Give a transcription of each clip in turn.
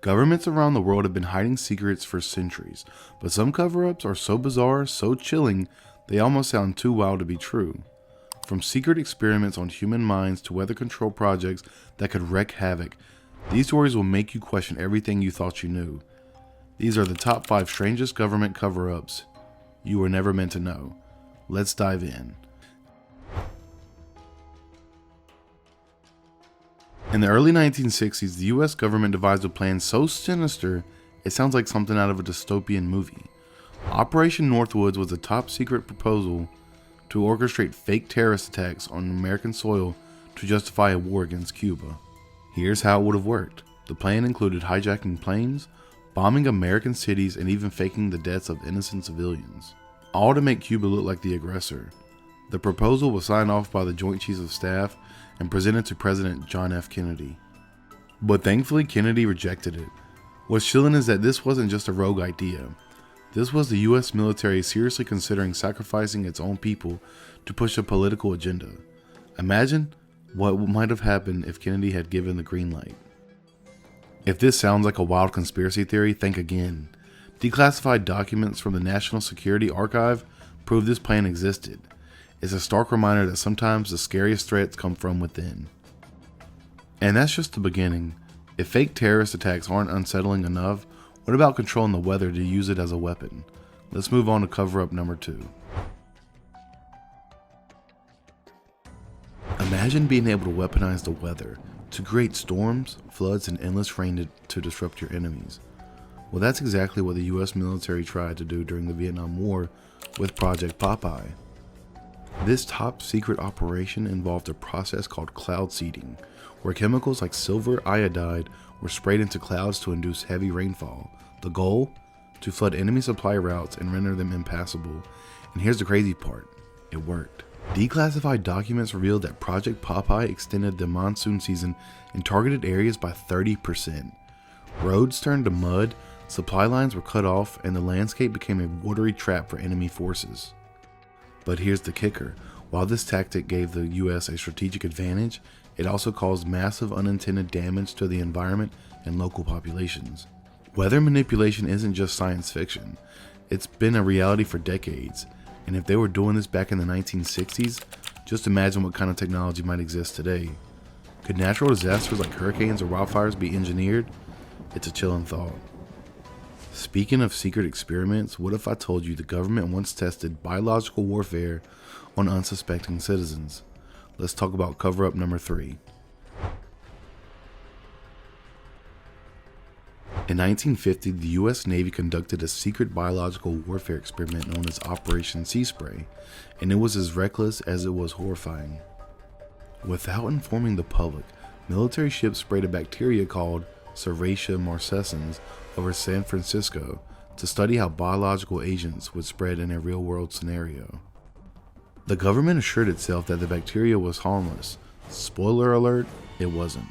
Governments around the world have been hiding secrets for centuries, but some cover-ups are so bizarre, so chilling, they almost sound too wild to be true. From secret experiments on human minds to weather control projects that could wreak havoc, these stories will make you question everything you thought you knew. These are the top 5 strangest government cover-ups you were never meant to know. Let's dive in. In the early 1960s, the US government devised a plan so sinister, it sounds like something out of a dystopian movie. Operation Northwoods was a top secret proposal to orchestrate fake terrorist attacks on American soil to justify a war against Cuba. Here's how it would have worked. The plan included hijacking planes, bombing American cities, and even faking the deaths of innocent civilians, all to make Cuba look like the aggressor. The proposal was signed off by the Joint Chiefs of Staff and presented to President John F. Kennedy. But thankfully, Kennedy rejected it. What's chilling is that this wasn't just a rogue idea. This was the US military seriously considering sacrificing its own people to push a political agenda. Imagine what might have happened if Kennedy had given the green light. If this sounds like a wild conspiracy theory, think again. Declassified documents from the National Security Archive prove this plan existed. It's a stark reminder that sometimes the scariest threats come from within. And that's just the beginning. If fake terrorist attacks aren't unsettling enough, what about controlling the weather to use it as a weapon? Let's move on to cover-up number 2. Imagine being able to weaponize the weather to create storms, floods, and endless rain to disrupt your enemies. Well, that's exactly what the US military tried to do during the Vietnam War with Project Popeye. This top secret operation involved a process called cloud seeding, where chemicals like silver iodide were sprayed into clouds to induce heavy rainfall. The goal? To flood enemy supply routes and render them impassable. And here's the crazy part. It worked. Declassified documents revealed that Project Popeye extended the monsoon season in targeted areas by 30%. Roads turned to mud, supply lines were cut off, and the landscape became a watery trap for enemy forces. But here's the kicker. While this tactic gave the US a strategic advantage, it also caused massive unintended damage to the environment and local populations. Weather manipulation isn't just science fiction. It's been a reality for decades. And if they were doing this back in the 1960s, just imagine what kind of technology might exist today. Could natural disasters like hurricanes or wildfires be engineered? It's a chilling thought. Speaking of secret experiments, what if I told you the government once tested biological warfare on unsuspecting citizens? Let's talk about cover-up number 3. In 1950, the US Navy conducted a secret biological warfare experiment known as Operation Seaspray, and it was as reckless as it was horrifying. Without informing the public, military ships sprayed a bacteria called Serratia marcescens over San Francisco to study how biological agents would spread in a real-world scenario. The government assured itself that the bacteria was harmless. Spoiler alert, it wasn't.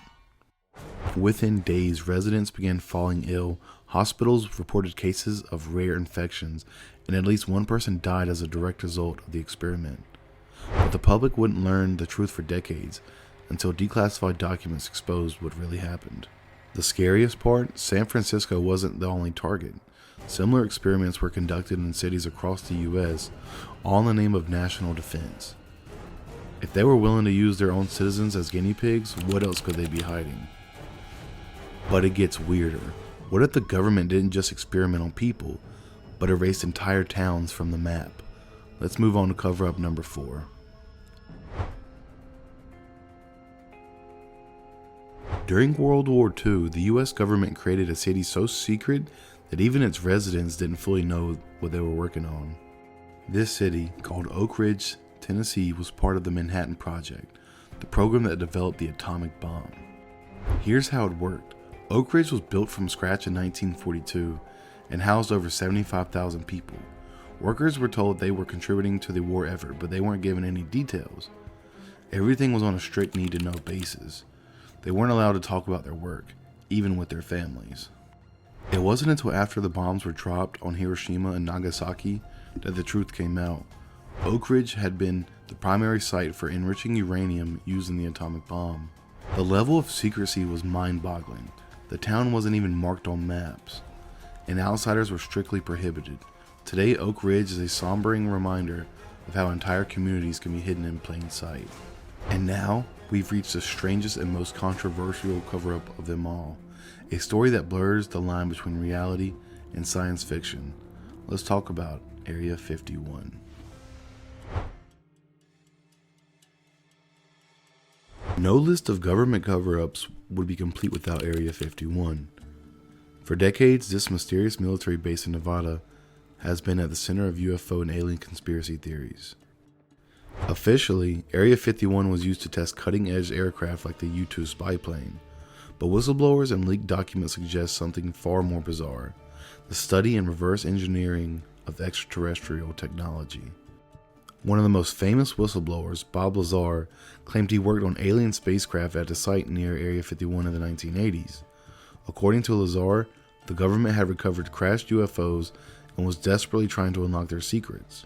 Within days, residents began falling ill, hospitals reported cases of rare infections, and at least one person died as a direct result of the experiment. But the public wouldn't learn the truth for decades, until declassified documents exposed what really happened. The scariest part, San Francisco wasn't the only target. Similar experiments were conducted in cities across the US, all in the name of national defense. If they were willing to use their own citizens as guinea pigs, what else could they be hiding? But it gets weirder. What if the government didn't just experiment on people, but erased entire towns from the map? Let's move on to cover-up number 4. During World War II, the US government created a city so secret that even its residents didn't fully know what they were working on. This city, called Oak Ridge, Tennessee, was part of the Manhattan Project, the program that developed the atomic bomb. Here's how it worked. Oak Ridge was built from scratch in 1942 and housed over 75,000 people. Workers were told they were contributing to the war effort, but they weren't given any details. Everything was on a strict need-to-know basis. They weren't allowed to talk about their work, even with their families. It wasn't until after the bombs were dropped on Hiroshima and Nagasaki that the truth came out. Oak Ridge had been the primary site for enriching uranium used in the atomic bomb. The level of secrecy was mind-boggling. The town wasn't even marked on maps, and outsiders were strictly prohibited. Today, Oak Ridge is a sombering reminder of how entire communities can be hidden in plain sight. And now, we've reached the strangest and most controversial cover-up of them all, a story that blurs the line between reality and science fiction. Let's talk about Area 51. No list of government cover-ups would be complete without Area 51. For decades, this mysterious military base in Nevada has been at the center of UFO and alien conspiracy theories. Officially, Area 51 was used to test cutting-edge aircraft like the U-2 spy plane, but whistleblowers and leaked documents suggest something far more bizarre: the study and reverse engineering of extraterrestrial technology. One of the most famous whistleblowers, Bob Lazar, claimed he worked on alien spacecraft at a site near Area 51 in the 1980s. According to Lazar, the government had recovered crashed UFOs and was desperately trying to unlock their secrets.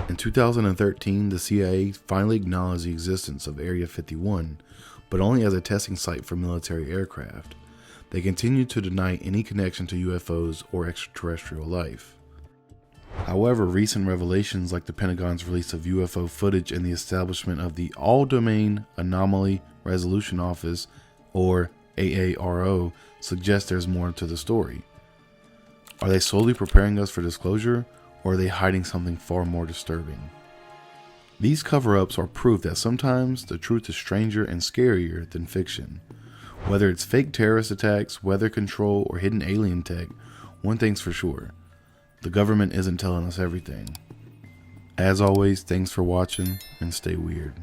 In 2013, the CIA finally acknowledged the existence of Area 51, but only as a testing site for military aircraft. They continued to deny any connection to UFOs or extraterrestrial life. However, recent revelations like the Pentagon's release of UFO footage and the establishment of the All-Domain Anomaly Resolution Office, or AARO, suggest there's more to the story. Are they slowly preparing us for disclosure, or are they hiding something far more disturbing? These cover-ups are proof that sometimes the truth is stranger and scarier than fiction. Whether it's fake terrorist attacks, weather control, or hidden alien tech, one thing's for sure: the government isn't telling us everything. As always, thanks for watching, and stay weird.